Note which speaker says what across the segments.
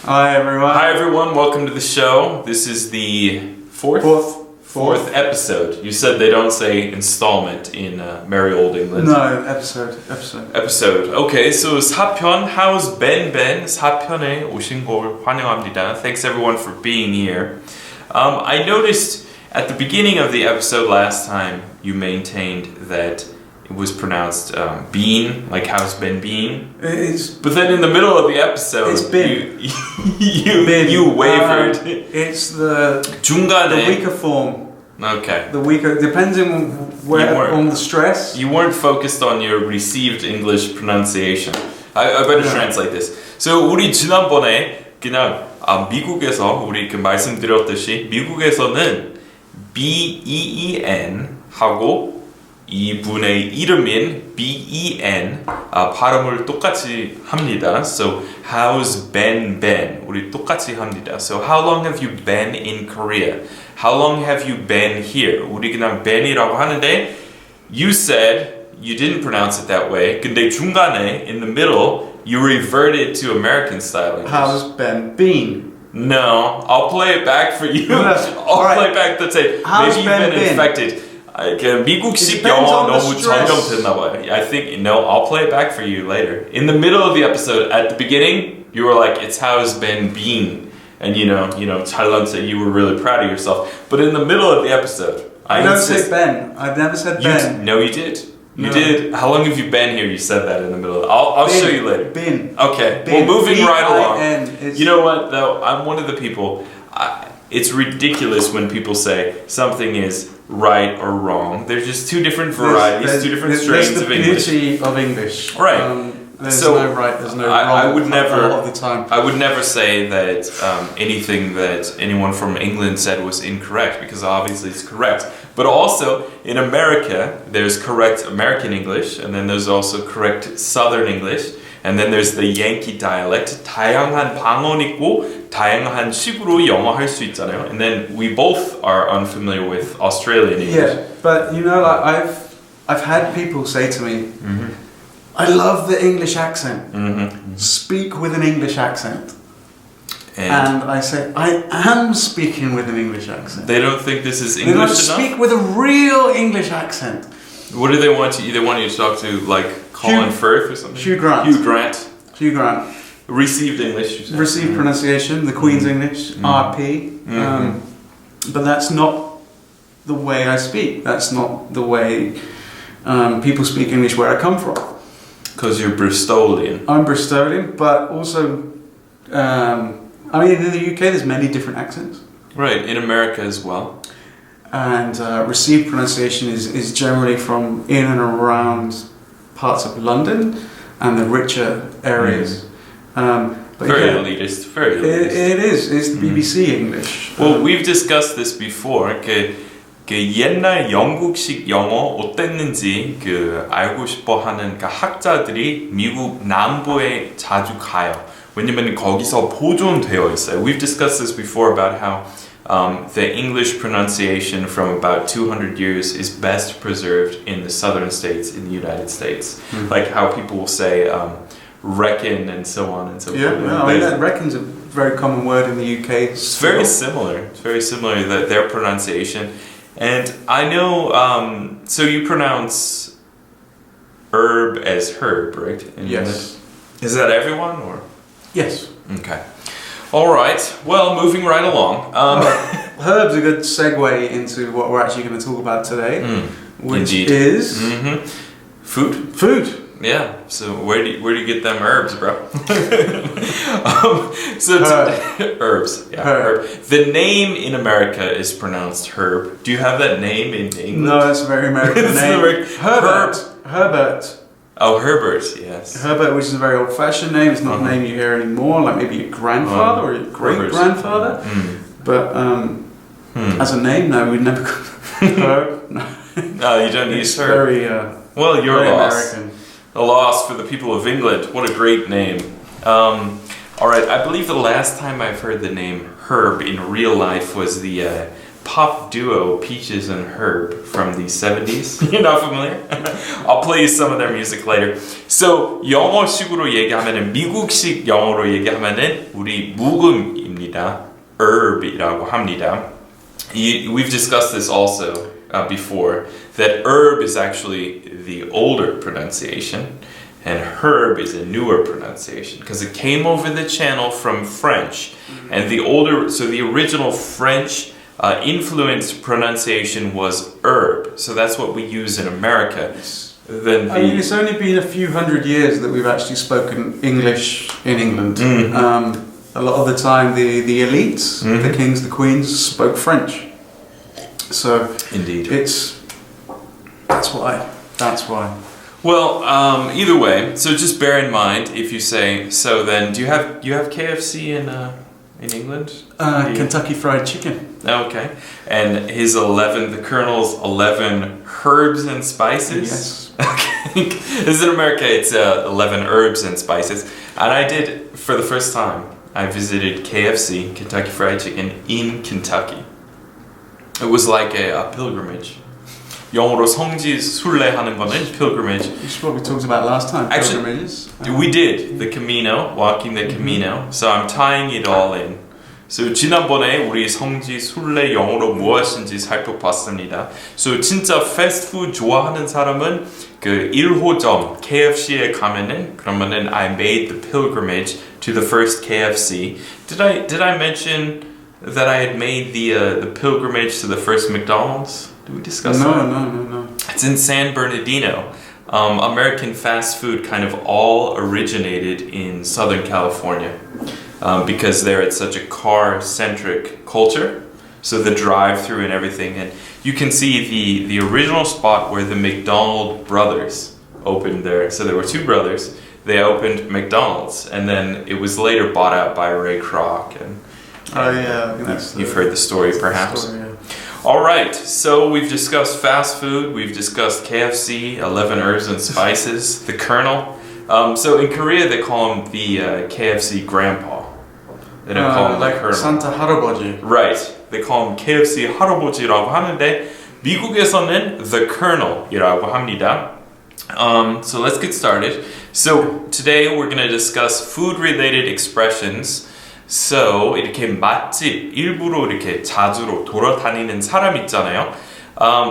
Speaker 1: Hi everyone.
Speaker 2: Hi everyone, welcome to the show. This is the fourth episode. You said they don't say installment in merry old England.
Speaker 1: No, episode.
Speaker 2: Episode. Okay, so 4편, how's Ben? 4편에 오신 걸 환영합니다. Thanks everyone for being here. I noticed at the beginning of the episode last time you maintained that it was pronounced bean, like how's Ben being? But then in the middle of the episode,
Speaker 1: it's bin.
Speaker 2: you wavered.
Speaker 1: It's the
Speaker 2: 중간에.
Speaker 1: weaker form.
Speaker 2: Okay.
Speaker 1: The weaker, depending on where on the stress.
Speaker 2: You weren't focused on your received English pronunciation. I better translate this. So 우리 지난번에 그냥 미국에서 우리 말씀드렸듯이 미국에서는 B-E-E-N 하고 이분의 이름인 B-E-N 발음을 똑같이 합니다. So how's Ben? 우리 똑같이 합니다. So how long have you been in Korea? How long have you been here? 우리 그냥 Ben이라고 하는데 you said you didn't pronounce it that way. 근데 중간에 in the middle you reverted to American style English.
Speaker 1: How's Ben been?
Speaker 2: No, I'll play it back for you. I'll play back the tape.
Speaker 1: How's
Speaker 2: Maybe
Speaker 1: Ben
Speaker 2: you've been infected. 미국식
Speaker 1: depends
Speaker 2: 영어
Speaker 1: on the
Speaker 2: 너무
Speaker 1: stress.
Speaker 2: 전염됐나봐요. I think, no, I'll play it back for you later. In the middle of the episode, at the beginning, you were like, it's how's Ben being? And you know, Thailand said you were really proud of yourself. But in the middle of the episode,
Speaker 1: I don't say Ben. I've never said Ben.
Speaker 2: No, you did. You
Speaker 1: No.
Speaker 2: did. How long have you been here? You said that in the middle. I'll show you later.
Speaker 1: Bin.
Speaker 2: Okay.
Speaker 1: Bin.
Speaker 2: Well, moving right along.
Speaker 1: B-I-N.
Speaker 2: You know what, though? I'm one of the people... it's ridiculous when people say something is right or wrong. There's just two different varieties, two different strains of English.
Speaker 1: There's the beauty of English.
Speaker 2: Right.
Speaker 1: There's
Speaker 2: So,
Speaker 1: no right, there's no wrong
Speaker 2: I would never,
Speaker 1: a lot of the time.
Speaker 2: I would never say that anything that anyone from England said was incorrect, because obviously it's correct. But also, in America, there's correct American English, and then there's also correct Southern English, and then there's the Yankee dialect. 다양한 방언 있고 다양한 식으로 영어 할 수 있잖아요. And then we both are unfamiliar with Australian English.
Speaker 1: Yeah, but like I've had people say to me, I love the English accent. Speak with an English accent. And I say, I am speaking with an English accent.
Speaker 2: They don't think this is
Speaker 1: They
Speaker 2: English
Speaker 1: don't
Speaker 2: enough?
Speaker 1: speak with a real English accent.
Speaker 2: What do they want you? They want you to talk to like Colin Firth or something?
Speaker 1: Hugh Grant. Hugh Grant.
Speaker 2: Received English, you said.
Speaker 1: Received pronunciation, the Queen's English, RP. But that's not the way I speak. That's not the way people speak English where I come from.
Speaker 2: Because you're Bristolian.
Speaker 1: I'm Bristolian, but also, I mean, in the UK there's many different accents.
Speaker 2: Right, in America as well.
Speaker 1: And received pronunciation is generally from in and around parts of London and the richer areas. But
Speaker 2: Very elitist, very elitist.
Speaker 1: It is. It's the BBC English.
Speaker 2: Well, we've discussed this before. 그 옛날 영국식 영어 어땠는지 알고 싶어하는 학자들이 미국 남부에 자주 가요. 왜냐면 거기서 보존되어 있어요. We've discussed this before about how the English pronunciation from about 200 years is best preserved in the southern states in the United States. Like how people will say reckon and so on and so forth.
Speaker 1: Yeah, I mean, that reckon's a very common word in the UK.
Speaker 2: It's very similar. It's very similar, their pronunciation. And I know, so you pronounce herb as herb, right?
Speaker 1: Yes.
Speaker 2: Is that everyone or?
Speaker 1: Yes.
Speaker 2: Okay. All right. Well, moving right along.
Speaker 1: Herb's a good segue into what we're actually going to talk about today, which
Speaker 2: Indeed.
Speaker 1: is
Speaker 2: Food.
Speaker 1: food.
Speaker 2: Yeah. So where do you get them herbs, bro? Herbs. Yeah.
Speaker 1: Herb.
Speaker 2: The name in America is pronounced herb. Do you have that name in England?
Speaker 1: No, that's a very American
Speaker 2: It's
Speaker 1: name.
Speaker 2: American.
Speaker 1: Herbert.
Speaker 2: Oh, Herbert. Yes.
Speaker 1: Herbert, which is a very old-fashioned name. It's not a name you hear anymore. Like maybe your grandfather or your great-grandfather. But as a name, no, we'd never. Herb.
Speaker 2: No, you don't use herb.
Speaker 1: Very.
Speaker 2: Well, you're
Speaker 1: very
Speaker 2: lost.
Speaker 1: American.
Speaker 2: A loss for the people of England. What a great name. All right, I believe the last time I've heard the name Herb in real life was the pop duo Peaches and Herb from the 70s. You're not familiar? I'll play you some of their music later. So 영어식으로 얘기하면은 미국식 영어로 얘기하면은 우리 묵음입니다. Herb이라고 합니다. We've discussed this also before, that herb is actually the older pronunciation and herb is a newer pronunciation because it came over the channel from French, and the original French influenced pronunciation was herb, so that's what we use in America.
Speaker 1: Then I mean, it's only been a few hundred years that we've actually spoken English in England. A lot of the time the elites, the kings, the queens spoke French. So
Speaker 2: indeed,
Speaker 1: that's why.
Speaker 2: Well, either way, so just bear in mind if you say so. Then do you have KFC in England?
Speaker 1: Kentucky Fried Chicken.
Speaker 2: Okay, and the Colonel's 11 herbs and spices.
Speaker 1: Yes.
Speaker 2: Okay, this is in America. It's 11 herbs and spices, and I did for the first time. I visited KFC, Kentucky Fried Chicken, in Kentucky. It was like a pilgrimage. 영어로 성지 순례하는 거는 pilgrimage.
Speaker 1: Which is what we talked about last time. Pilgrimages.
Speaker 2: We did the Camino, walking the Camino. So I'm tying it all in. So 지난번에 우리 성지 순례 영어로 무엇인지 살펴봤습니다. So 진짜 패스트푸드 좋아하는 사람은 그 1호점 KFC에 가면은 그러면은 I made the pilgrimage to the first KFC. Did I mention that I had made the pilgrimage to the first McDonald's? Did we discuss that?
Speaker 1: No.
Speaker 2: It's in San Bernardino. American fast food kind of all originated in Southern California because there it's such a car-centric culture. So the drive-through and everything, and you can see the original spot where the McDonald brothers opened there. So there were two brothers. They opened McDonald's, and then it was later bought out by Ray Kroc. And you've heard the story, perhaps.
Speaker 1: Story, yeah.
Speaker 2: All right, so we've discussed fast food, we've discussed KFC, 11 herbs and spices, the Colonel. So in Korea they call him the KFC grandpa. They don't call him
Speaker 1: like
Speaker 2: the Colonel.
Speaker 1: Santa Harboji.
Speaker 2: Right, they call him KFC 할아버지라고 하는데 미국에서는 the Colonel이라고 합니다. So let's get started. So today we're going to discuss food-related expressions. So 이렇게 맛집 일부러 이렇게 자주로 돌아다니는 사람 있잖아요.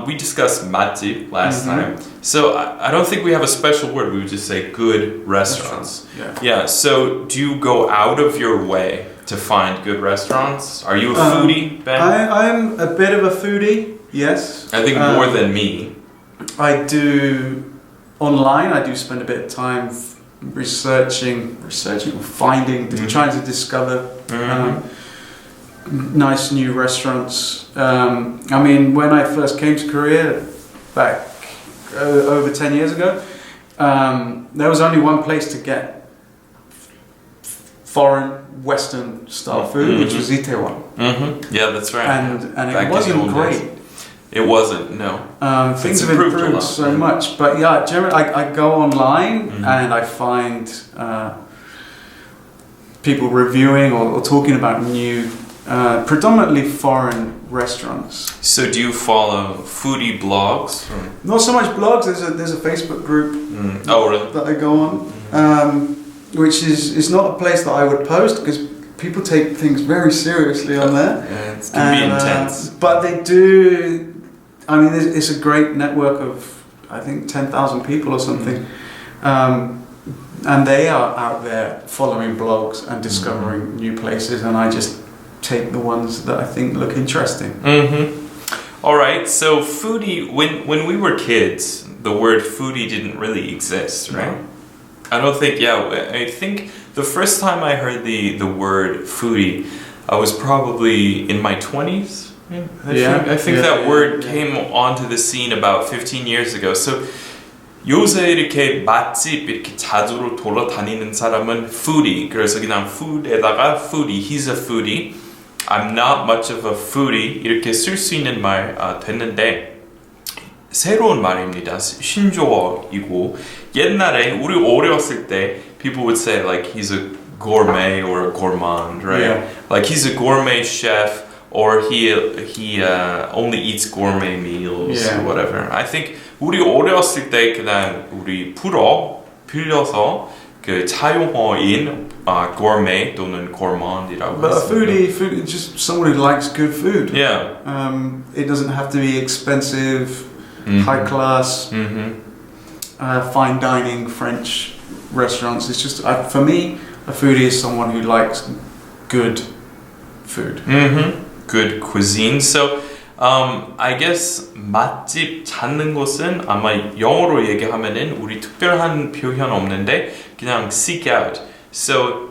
Speaker 2: We discussed 맛집 last time. So I don't think we have a special word. We would just say good restaurants. Yeah. So do you go out of your way to find good restaurants? Are you a foodie, Ben?
Speaker 1: I'm a bit of a foodie. Yes.
Speaker 2: I think more than me.
Speaker 1: I do online. I do spend a bit of time researching, finding, trying to discover nice new restaurants. I mean, when I first came to Korea back over 10 years ago, there was only one place to get foreign Western style food, which was Itaewon.
Speaker 2: Yeah, that's right.
Speaker 1: And
Speaker 2: back
Speaker 1: it wasn't great.
Speaker 2: It wasn't, no.
Speaker 1: Things have improved so much, but yeah, generally I go online and I find people reviewing or talking about new, predominantly foreign restaurants.
Speaker 2: So do you follow foodie blogs?
Speaker 1: Not so much blogs. There's a Facebook group that I go on, which is not a place that I would post because people take things very seriously on there.
Speaker 2: Yeah, it can be intense.
Speaker 1: But they do. I mean, it's a great network of, I think, 10,000 people or something. And they are out there following blogs and discovering new places, and I just take the ones that I think look interesting.
Speaker 2: All right, so foodie, when we were kids, the word foodie didn't really exist, right? No. I think the first time I heard the word foodie, I was probably in my 20s. I think that word came onto the scene about 15 years ago. So 요새 이렇게 맛집 이렇게 자주로 돌아다니는 사람은 foodie. 그래서 그냥 food에다가 foodie. He's a foodie. I'm not much of a foodie. 이렇게 쓸 수 있는 말 됐는데 새로운 말입니다. 신조어이고 옛날에 우리 어렸을 때 people would say like he's a gourmet or a gourmand, right?
Speaker 1: Yeah.
Speaker 2: Like he's a gourmet chef or he only eats gourmet meals
Speaker 1: Yeah.
Speaker 2: or whatever. I think 우리 어렸을 때 그냥 우리 빌려서 그 차용어인 gourmet 또는 gourmand이라고
Speaker 1: But a
Speaker 2: 했습니다.
Speaker 1: foodie, just someone who likes good food.
Speaker 2: Yeah.
Speaker 1: It doesn't have to be expensive, high class, fine dining French restaurants. It's just, for me, a foodie is someone who likes good food.
Speaker 2: Good cuisine. So, I guess 맛집 찾는 곳은 아마 영어로 얘기하면은 우리 특별한 표현 없는데 그냥 seek out. So,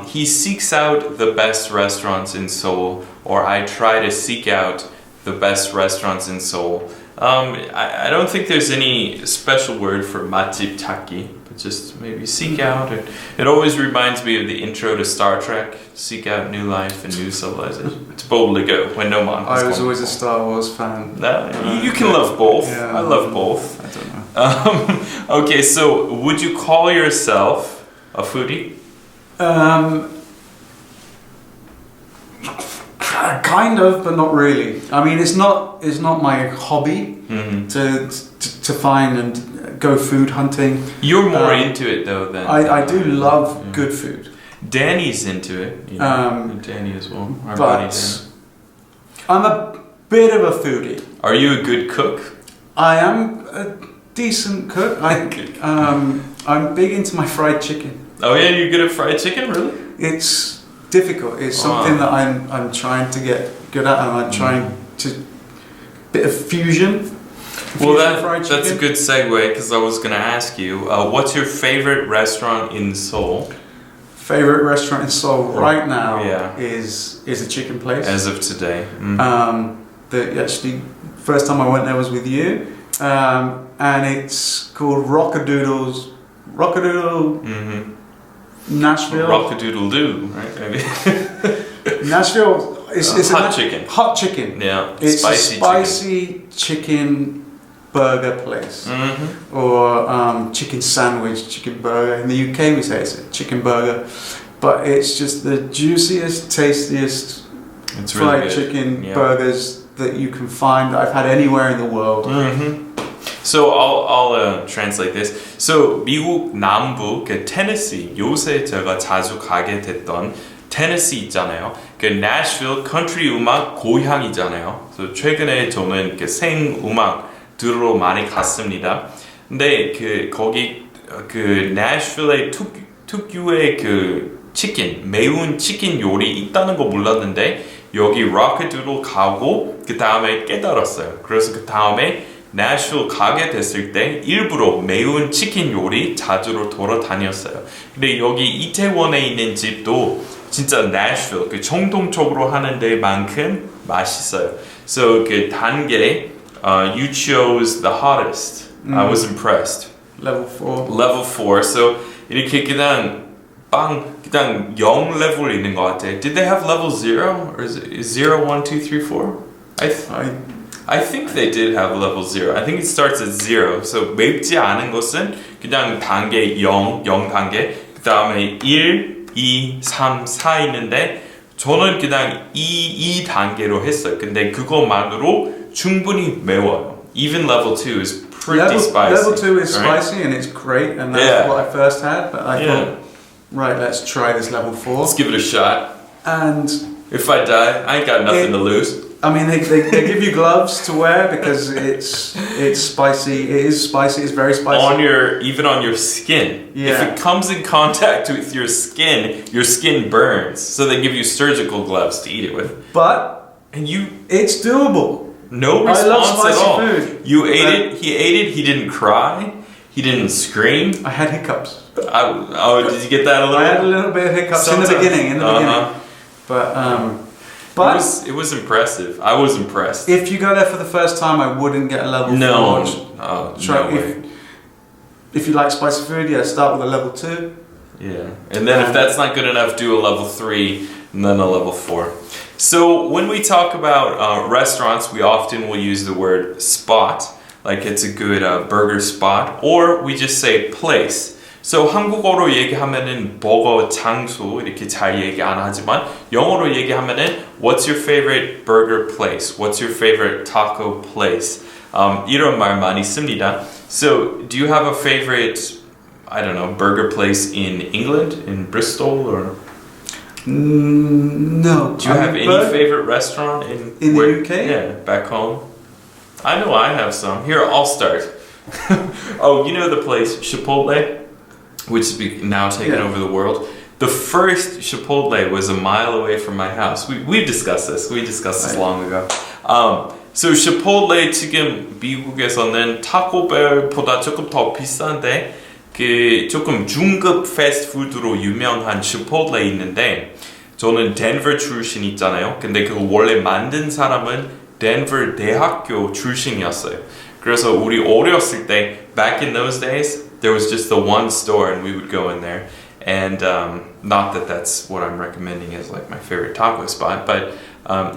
Speaker 2: he seeks out the best restaurants in Seoul, or I try to seek out the best restaurants in Seoul. I don't think there's any special word for 맛집 찾기, but just maybe seek out. It always reminds me of the intro to Star Trek, seek out new life and new civilization. To boldly go when no man has
Speaker 1: I was
Speaker 2: gone
Speaker 1: always a
Speaker 2: before.
Speaker 1: Star Wars fan.
Speaker 2: No, you can love both.
Speaker 1: Yeah.
Speaker 2: I love both.
Speaker 1: I don't know.
Speaker 2: Okay, so would you call yourself a foodie?
Speaker 1: Kind of, but not really. I mean, it's not my hobby to find and go food hunting.
Speaker 2: You're more into it though than
Speaker 1: I do love good food.
Speaker 2: Danny's into it. You know, Danny as well. Our buddy
Speaker 1: But
Speaker 2: Danny.
Speaker 1: I'm a bit of a foodie.
Speaker 2: Are you a good cook?
Speaker 1: I am a decent cook. I'm big into my fried chicken.
Speaker 2: Oh yeah, you're good at fried chicken, really?
Speaker 1: It's difficult. It's something that I'm trying to get good at, and I'm trying to bit of fusion.
Speaker 2: Well,
Speaker 1: Fried
Speaker 2: that's a
Speaker 1: chicken.
Speaker 2: good segue because I was gonna ask you, what's your favorite restaurant in Seoul
Speaker 1: Favorite restaurant in Seoul right now
Speaker 2: Yeah.
Speaker 1: is a chicken place.
Speaker 2: as of today?
Speaker 1: Actually, first time I went there was with you, and it's called Rockadoodle Nashville.
Speaker 2: Rockadoodle-doo, right? Maybe.
Speaker 1: Nashville. It's
Speaker 2: hot chicken.
Speaker 1: Hot chicken.
Speaker 2: Yeah,
Speaker 1: It's
Speaker 2: spicy
Speaker 1: a spicy chicken burger place, or chicken sandwich, chicken burger. In the UK, we say it's a chicken burger, but it's just the juiciest, tastiest
Speaker 2: It's really
Speaker 1: fried
Speaker 2: good.
Speaker 1: chicken
Speaker 2: Yeah.
Speaker 1: burgers that you can find that I've had anywhere in the world.
Speaker 2: So I'll translate this. So 미국 남부 그 테네시 요새 제가 자주 가게 됐던 테네시 있잖아요. 그 내셔빌 컨트리 음악 고향이잖아요. 그래서 최근에 저는 그 생 음악 들으러 많이 갔습니다. 근데 그 거기 그 내셔빌의 특유의 그 치킨 매운 치킨 요리 있다는 거 몰랐는데 여기 락카도odle 가고 그 다음에 깨달았어요. 그래서 그 다음에 내셔빌 가게 됐을 때 일부러 매운 치킨 요리 자주로 돌아다녔어요. 근데 여기 이태원에 있는 집도 진짜 내셔빌 그 정통적으로 하는 데만큼 맛있어요. So 그 단계 you chose the hottest. I was impressed.
Speaker 1: Level 4.
Speaker 2: Level 4. So 이렇게 그냥 0 레벨 있는 것 같아. Did they have level 0 or is it 0, 1, 2, 3, 4? I think they did have level 0. I think it starts at 0. So 맵지 않은 것은 그냥 단계 0 단계. 그 다음에 1, 2, 3, 4 있는데 저는 그냥 2 단계로 했어요. 근데 그것만으로 충분히 매워요. Even level 2 is pretty spicy.
Speaker 1: Level 2 is
Speaker 2: right?
Speaker 1: spicy and it's great, and that's
Speaker 2: Yeah.
Speaker 1: what I first had. But I
Speaker 2: Yeah.
Speaker 1: thought, right, let's try this level 4.
Speaker 2: Let's give it a shot.
Speaker 1: And
Speaker 2: If I die, I ain't got nothing to lose.
Speaker 1: I mean, they give you gloves to wear because it's spicy. It is spicy. It's very spicy.
Speaker 2: Even on your skin. If
Speaker 1: Yeah.
Speaker 2: it comes in contact with your skin burns. So they give you surgical gloves to eat it with.
Speaker 1: But
Speaker 2: And you
Speaker 1: it's doable.
Speaker 2: no
Speaker 1: I love
Speaker 2: response at
Speaker 1: spicy
Speaker 2: all.
Speaker 1: food.
Speaker 2: You ate it. He ate it. He didn't cry. He didn't scream.
Speaker 1: I had hiccups.
Speaker 2: Did you get that a little?
Speaker 1: I had a little bit of hiccups
Speaker 2: Sometimes.
Speaker 1: in the beginning. But
Speaker 2: it was impressive. I was impressed.
Speaker 1: if you go there for the first time, I wouldn't get a level 4.
Speaker 2: No,
Speaker 1: Try,
Speaker 2: no way.
Speaker 1: if you like spicy food, yeah, start with a level 2.
Speaker 2: Yeah, and then if that's not good enough, do a level 3 and then a level 4. So when we talk about restaurants, we often will use the word spot, like it's a good burger spot, or we just say place. So 한국어로 얘기하면은 버거 장소 이렇게 잘 얘기 안 하지만 영어로 얘기하면은 What's your favorite burger place? What's your favorite taco place? 이런 말 많이 씁니다. So, do you have a favorite, I don't know, burger place in England, in Bristol, or
Speaker 1: No.
Speaker 2: do you have any favorite restaurant
Speaker 1: in the UK?
Speaker 2: Yeah, back home. I know I have some. Here, I'll start. Oh, you know the place Chipotle, which is now taken over the world. The first Chipotle was a mile away from my house. We've discussed this. We discussed this long ago. So Chipotle 지금 미국에서는 타코벨보다 조금 더 비싼데 그 조금 중급 패스트푸드로 유명한 Chipotle 있는데 저는 덴버 출신 있잖아요. 근데 그거 원래 만든 사람은 덴버 대학교 출신이었어요. 그래서 우리 어렸을 때 back in those days there was just the one store and we would go in there. And not that that's what I'm recommending as like my favorite taco spot, but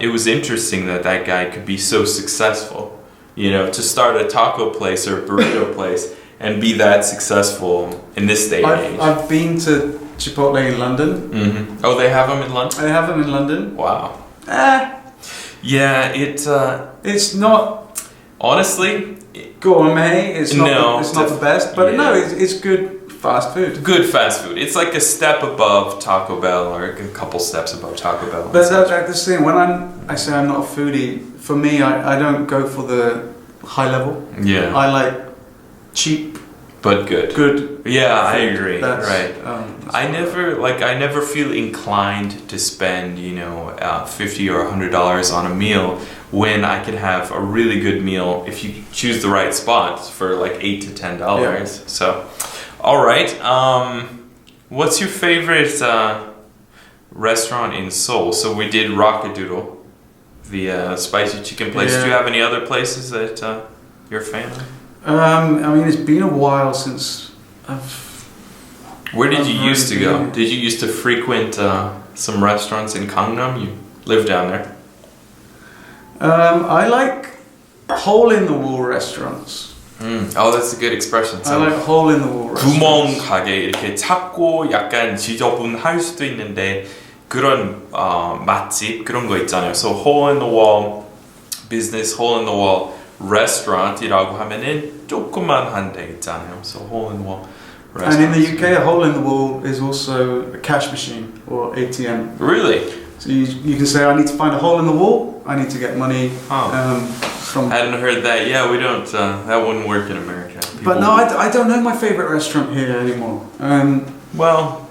Speaker 2: it was interesting that that guy could be so successful, you know, to start a taco place or a burrito place and be that successful in this day and age.
Speaker 1: I've been to Chipotle in London.
Speaker 2: Mm-hmm. Oh, they have them in London?
Speaker 1: They have them in London.
Speaker 2: Wow. Yeah,
Speaker 1: it's not
Speaker 2: honestly
Speaker 1: gourmet. It's not.
Speaker 2: No,
Speaker 1: It's not the best, but
Speaker 2: yeah.
Speaker 1: no, it's good fast food.
Speaker 2: Good fast food. It's like a step above Taco Bell or a couple steps above Taco Bell.
Speaker 1: But that's the thing. When I say I'm not a foodie, for me, I don't go for the high level.
Speaker 2: Yeah.
Speaker 1: I like cheap,
Speaker 2: but good.
Speaker 1: Good.
Speaker 2: Yeah, I
Speaker 1: food.
Speaker 2: agree.
Speaker 1: That's,
Speaker 2: right.
Speaker 1: That's
Speaker 2: I never feel inclined to spend, you know, $50 or $100 on a meal when I could have a really good meal if you choose the right spots for like $8 to $10.
Speaker 1: Yeah.
Speaker 2: So, all right. What's your favorite restaurant in Seoul? So we did Rockadoodle, the spicy chicken place.
Speaker 1: Yeah.
Speaker 2: Do you have any other places that you're a fan of?
Speaker 1: I mean, it's been a while since I've.
Speaker 2: Where did you
Speaker 1: I've
Speaker 2: used to
Speaker 1: really
Speaker 2: go?
Speaker 1: been-
Speaker 2: Did you used to frequent some restaurants in Gangnam? You live down there.
Speaker 1: I like hole-in-the-wall restaurants.
Speaker 2: Oh, that's a good expression.
Speaker 1: I
Speaker 2: So
Speaker 1: like hole-in-the-wall
Speaker 2: 구멍
Speaker 1: restaurants.
Speaker 2: 가게 이렇게 작고 약간 지저분할 수도 있는데 그런 맛집 그런 거 있잖아요. So hole in the wall business, hole in the wall restaurant이라고 하면은 조그만한 데 있잖아요. So hole in the wall
Speaker 1: And in
Speaker 2: restaurant.
Speaker 1: the UK, a hole-in-the-wall is also a cash machine or ATM.
Speaker 2: Really?
Speaker 1: So you can say, I need to find a hole in the wall. I need to get money
Speaker 2: Oh.
Speaker 1: from.
Speaker 2: I hadn't heard that. Yeah, we don't. That wouldn't work in America.
Speaker 1: But no, I don't know my favorite restaurant here anymore.
Speaker 2: Well,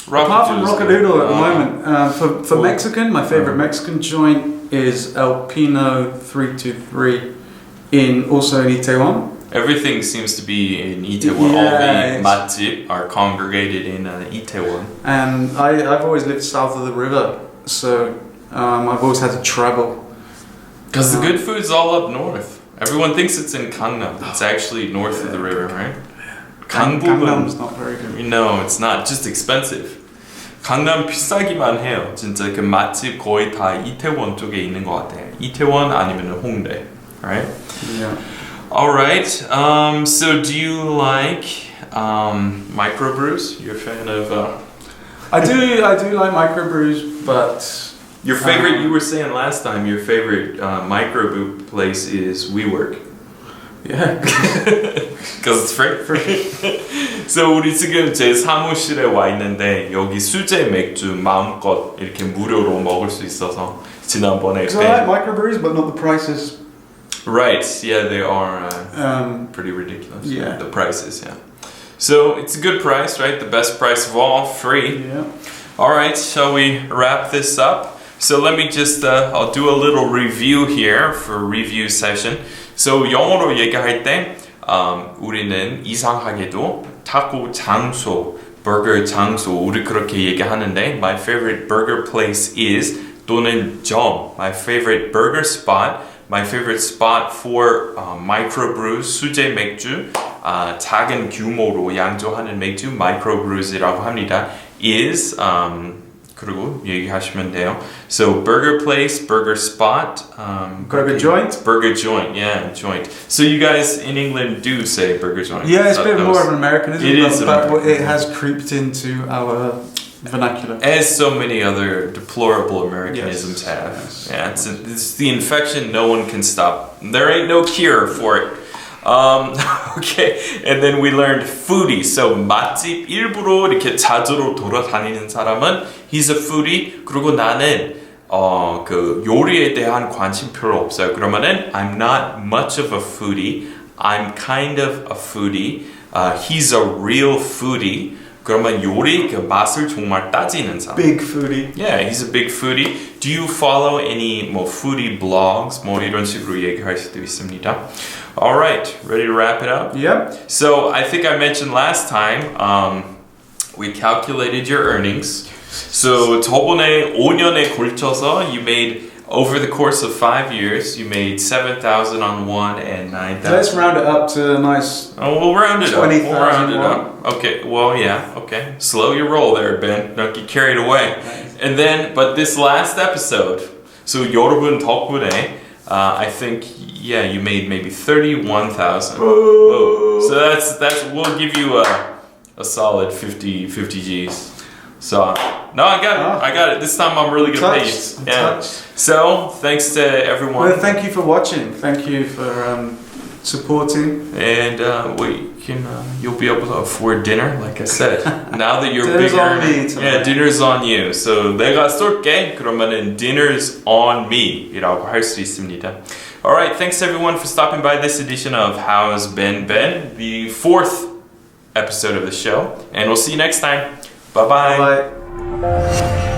Speaker 1: Apart from Rockadoodle at the
Speaker 2: Oh.
Speaker 1: moment, for
Speaker 2: Cool.
Speaker 1: Mexican, my favorite Mexican joint is El Pino 323 also in Itaewon.
Speaker 2: Everything seems to be in Itaewon.
Speaker 1: Yeah,
Speaker 2: All the
Speaker 1: it's-
Speaker 2: matjip are congregated in Itaewon.
Speaker 1: And I've always lived south of the river, so I've always had to travel.
Speaker 2: Because the good food's all up north. Everyone thinks it's in Gangnam. It's actually north of the river, right?
Speaker 1: Gangnam's not very good.
Speaker 2: No, it's not. Just expensive. 강남 비싸기만 해요. 진짜 그 맛집 거의 다 이태원 쪽에 있는 것 같아요. 이태원 아니면 홍대, right?
Speaker 1: Yeah.
Speaker 2: All right. So do you like microbrews? You're a fan of
Speaker 1: I do like microbrews, but
Speaker 2: your favorite. You were saying last time your favorite microbrew place is WeWork
Speaker 1: yeah.
Speaker 2: because it's free. So 우리 지금 제 사무실에 와 있는데 여기 수제 맥주 마음껏 이렇게 무료로 먹을 수 있어서 지난번에
Speaker 1: So I like microbrews, but not the prices.
Speaker 2: Right. Yeah, they are pretty ridiculous.
Speaker 1: Yeah.
Speaker 2: The prices. Yeah. So it's a good price, right? The best price of all, free.
Speaker 1: Yeah.
Speaker 2: All right, shall we wrap this up? So let me just, I'll do a little review here for review session. So 영어로 얘기할 때 우리는 이상하게도 타코 장소, 버거 장소 우리 그렇게 얘기하는데 my favorite burger place is 또는 점, my favorite burger spot, my favorite spot for microbrews, 수제 맥주, 작은 규모로 양조하는 맥주 microbrews이라고 합니다. is 그리고 얘기하시면 돼요. So burger place, burger spot,
Speaker 1: Burger joint?
Speaker 2: burger joint, yeah, joint. So you guys in England do say burger joint.
Speaker 1: Yeah, it's a
Speaker 2: That
Speaker 1: bit
Speaker 2: was-
Speaker 1: more of an Americanism,
Speaker 2: It is an
Speaker 1: but it
Speaker 2: Americanism.
Speaker 1: has creeped into our vernacular.
Speaker 2: As so many other deplorable Americanisms
Speaker 1: Yes,
Speaker 2: have.
Speaker 1: yes.
Speaker 2: Yeah, it's the infection no one can stop. There ain't no cure for it. Okay, and then we learned foodie. So 맛집 일부러 이렇게 자주로 돌아다니는 사람은 he's a foodie. 그리고 나는 그 요리에 대한 관심 별로 없어요. 그러면은 I'm not much of a foodie. I'm kind of a foodie. He's a real foodie. 그러면 요리 그 맛을 정말 따지는 사람.
Speaker 1: Big foodie.
Speaker 2: Yeah, he's a big foodie. Do you follow any 뭐 foodie blogs? 뭐 이런 식으로 얘기할 수도 있습니다. All right, ready to wrap it up?
Speaker 1: Yep.
Speaker 2: So I think I mentioned last time we calculated your earnings. So 저번에 5년에 걸쳐서 you made over the course of 5 years you made 7,000 on one and 9,000.
Speaker 1: Let's round it up to a nice.
Speaker 2: Oh, we'll round it up.
Speaker 1: 20,000
Speaker 2: We'll round it
Speaker 1: won.
Speaker 2: up. Okay. Well, yeah. Okay. Slow your roll there, Ben. Don't get carried away. And then, but this last episode, so 여러분 덕분에, I think, yeah, you made maybe 31,000. Whoa. So that's we'll give you a solid 50 G's. So no, I got it. I got it. This time I'm really gonna pay you.
Speaker 1: Touched.
Speaker 2: Yeah.
Speaker 1: Touched.
Speaker 2: So thanks to everyone.
Speaker 1: Well, thank you for watching. Thank you for supporting.
Speaker 2: And we can you'll be able to afford dinner, like I said. Now that you're
Speaker 1: Dinner's
Speaker 2: bigger,
Speaker 1: on me tonight.
Speaker 2: yeah, dinner's on you. So 내가 쏠게. 그러면은 dinner's on me이라고 할 수 있습니다. All right, thanks everyone for stopping by this edition of How's Ben, the 4th episode of the show, and we'll see you next time. Bye bye.
Speaker 1: Bye.